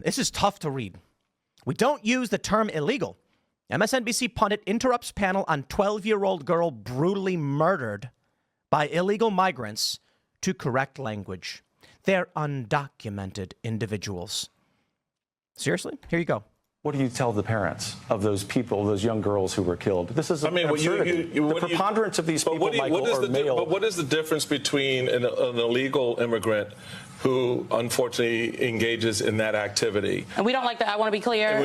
This is tough to read. We don't use the term illegal. MSNBC pundit interrupts panel on 12-year-old girl brutally murdered by illegal migrants to correct language. They're undocumented individuals. Seriously? Here you go. What do you tell the parents of those people, those young girls who were killed? This is absurdity. The preponderance of these people, Michael, are male. But what is the difference between an illegal immigrant who unfortunately engages in that activity? And we don't like that. I want to be clear.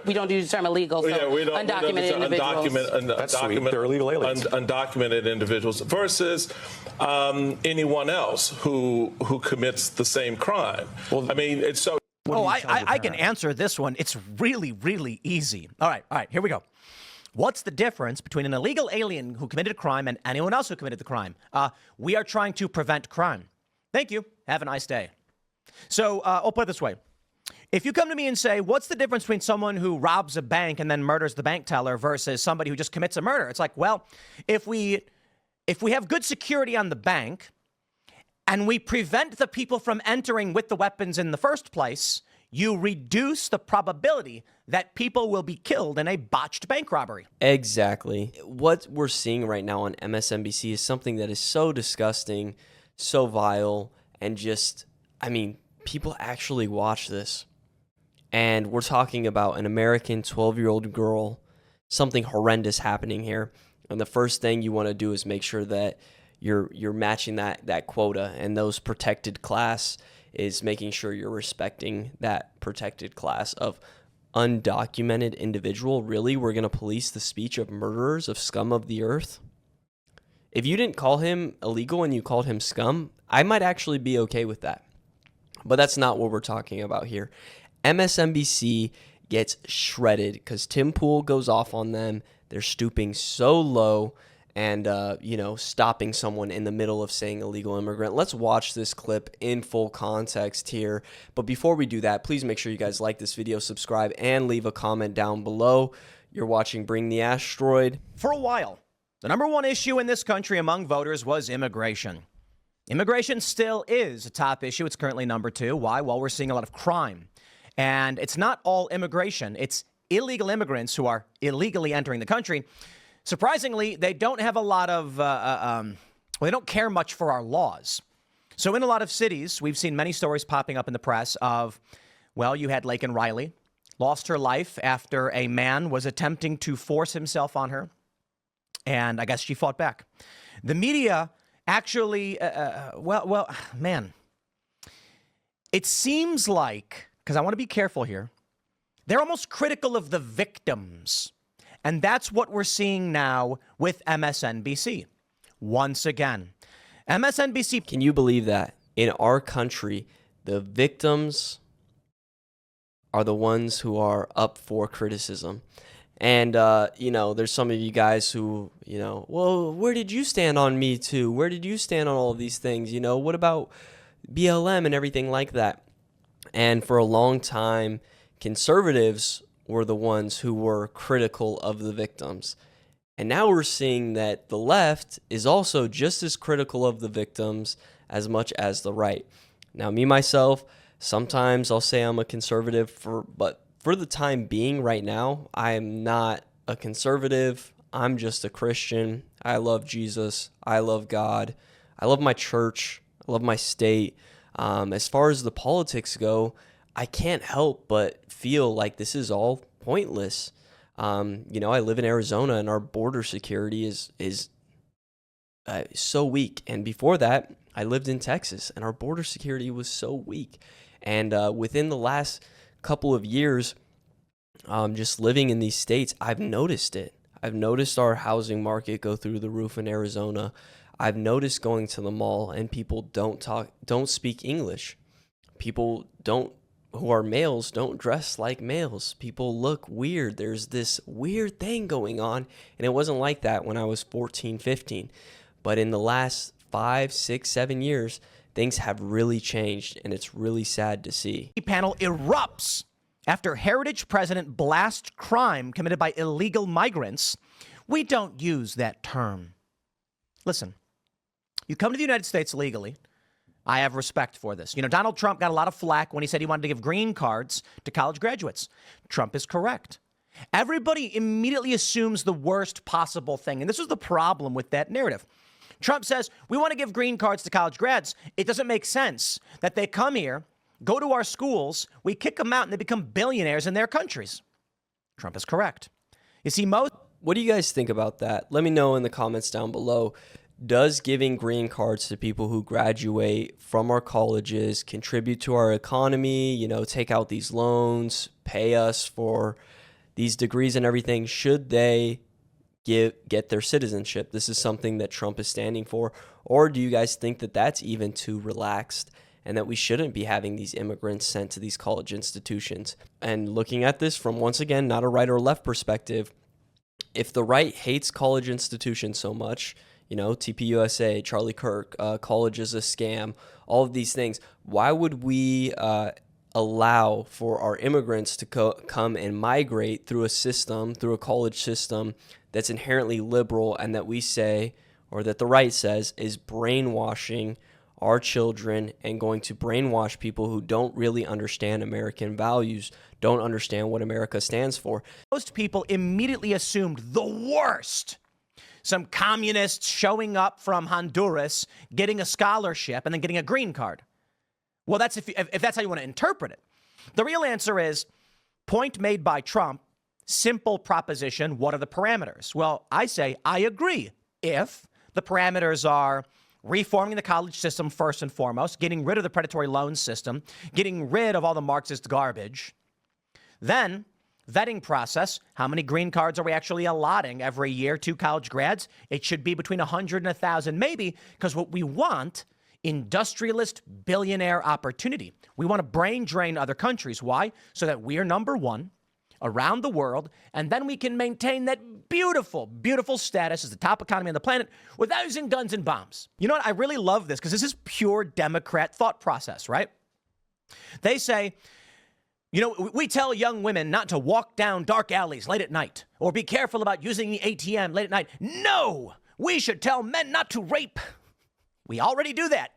We don't use the term illegal. So undocumented individuals. That's sweet. They're illegal aliens. Undocumented individuals versus anyone else who commits the same crime. Well, I mean, it's so. I can answer this one. It's really, really easy. All right, here we go. What's the difference between an illegal alien who committed a crime and anyone else who committed the crime? We are trying to prevent crime. Thank you. Have a nice day. So I'll put it this way. If you come to me and say, what's the difference between someone who robs a bank and then murders the bank teller versus somebody who just commits a murder? It's like, well, if we have good security on the bank and we prevent the people from entering with the weapons in the first place, you reduce the probability that people will be killed in a botched bank robbery. Exactly. What we're seeing right now on MSNBC is something that is so disgusting, so vile, and just, I mean, people actually watch this. And we're talking about an American 12-year-old girl, something horrendous happening here. And the first thing you want to do is make sure that you're matching that quota, and those protected class is making sure you're respecting that protected class of undocumented individual. Really, we're going to police the speech of murderers, of scum of the earth? If you didn't call him illegal and you called him scum, I might actually be okay with that. But that's not what we're talking about here. MSNBC gets shredded because Tim Pool goes off on them. They're stooping so low and, stopping someone in the middle of saying illegal immigrant. Let's watch this clip in full context here. But before we do that, please make sure you guys like this video, subscribe, and leave a comment down below. You're watching Bring the Asteroid. For a while, the number one issue in this country among voters was immigration. Immigration still is a top issue. It's currently number 2. Why? Well, we're seeing a lot of crime. And it's not all immigration. It's illegal immigrants who are illegally entering the country. Surprisingly, they don't have a lot of, they don't care much for our laws. So in a lot of cities, we've seen many stories popping up in the press of, well, you had Laken Riley, lost her life after a man was attempting to force himself on her. And I guess she fought back. The media actually, man, it seems like, because I want to be careful here, they're almost critical of the victims. And that's what we're seeing now with MSNBC. Once again, MSNBC. Can you believe that? In our country, the victims are the ones who are up for criticism. And, there's some of you guys who, well, where did you stand on Me Too? Where did you stand on all of these things? What about BLM and everything like that? And for a long time, conservatives were the ones who were critical of the victims. And now we're seeing that the left is also just as critical of the victims as much as the right. Now, me, myself, sometimes I'll say I'm a conservative, but for the time being right now, I am not a conservative. I'm just a Christian. I love Jesus. I love God. I love my church. I love my state. As far as the politics go, I can't help but feel like this is all pointless. I live in Arizona and our border security is so weak. And before that, I lived in Texas and our border security was so weak. And within the last couple of years, just living in these states, I've noticed it. I've noticed our housing market go through the roof in Arizona. I've noticed going to the mall and people don't speak English. People who are males don't dress like males. People look weird. There's this weird thing going on. And it wasn't like that when I was 14, 15. But in the last 5, 6, 7 years, things have really changed. And it's really sad to see. The panel erupts after Heritage president blasts crime committed by illegal migrants. We don't use that term. Listen, you come to the United States legally. I have respect for this. You know, Donald Trump got a lot of flack when he said he wanted to give green cards to college graduates. Trump is correct. Everybody immediately assumes the worst possible thing. And this is the problem with that narrative. Trump says, we want to give green cards to college grads. It doesn't make sense that they come here, go to our schools, we kick them out, and they become billionaires in their countries. Trump is correct. You see, what do you guys think about that? Let me know in the comments down below. Does giving green cards to people who graduate from our colleges contribute to our economy, you know, take out these loans, pay us for these degrees and everything? Should they get their citizenship? This is something that Trump is standing for. Or do you guys think that that's even too relaxed and that we shouldn't be having these immigrants sent to these college institutions? And looking at this from, once again, not a right or left perspective, if the right hates college institutions so much, you know, TPUSA, Charlie Kirk, college is a scam, all of these things, why would we allow for our immigrants to come and migrate through a system, through a college system that's inherently liberal and that we say, or that the right says, is brainwashing our children and going to brainwash people who don't really understand American values, don't understand what America stands for? Most people immediately assumed the worst. Some communists showing up from Honduras, getting a scholarship, and then getting a green card. Well, that's if that's how you want to interpret it. The real answer is, point made by Trump, simple proposition, what are the parameters? Well, I say I agree. If the parameters are reforming the college system first and foremost, getting rid of the predatory loan system, getting rid of all the Marxist garbage, then vetting process, how many green cards are we actually allotting every year to college grads? It should be between 100 and 1,000 maybe, because what we want, industrialist billionaire opportunity. We want to brain drain other countries. Why? So that we are number one around the world, and then we can maintain that beautiful, beautiful status as the top economy on the planet without using guns and bombs. You know what? I really love this because this is pure Democrat thought process, right? They say, you know, we tell young women not to walk down dark alleys late at night or be careful about using the ATM late at night. No, we should tell men not to rape. We already do that.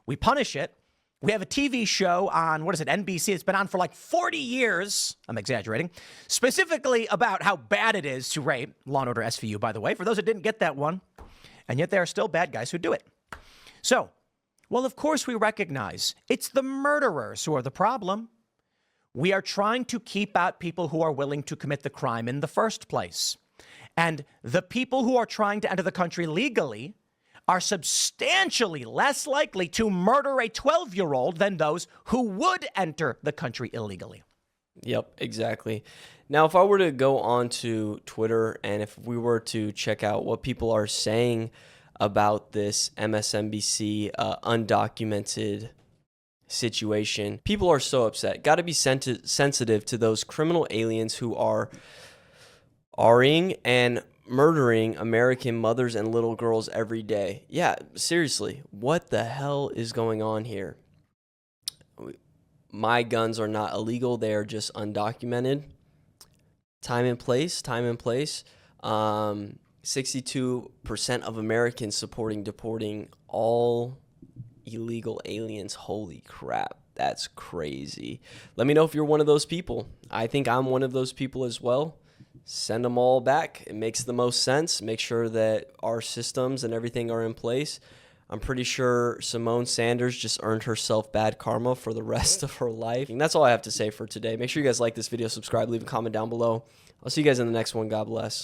We punish it. We have a TV show on, what is it, NBC? It's been on for like 40 years. I'm exaggerating. Specifically about how bad it is to rape. Law & Order SVU, by the way, for those that didn't get that one. And yet there are still bad guys who do it. So, well, of course we recognize it's the murderers who are the problem. We are trying to keep out people who are willing to commit the crime in the first place. And the people who are trying to enter the country legally are substantially less likely to murder a 12-year-old than those who would enter the country illegally. Yep, exactly. Now, if I were to go on to Twitter and if we were to check out what people are saying about this MSNBC undocumented situation, people are so upset. Got to be sensitive to those criminal aliens who are Ring and murdering American mothers and little girls every day. Yeah, seriously, what the hell is going on here? My guns are not illegal. They are just undocumented. Time and place. 62% of Americans supporting deporting all illegal aliens. Holy crap. That's crazy. Let me know if you're one of those people. I think I'm one of those people as well. Send them all back. It makes the most sense. Make sure that our systems and everything are in place. I'm pretty sure Simone Sanders just earned herself bad karma for the rest of her life. And that's all I have to say for today. Make sure you guys like this video, subscribe, leave a comment down below. I'll see you guys in the next one. God bless.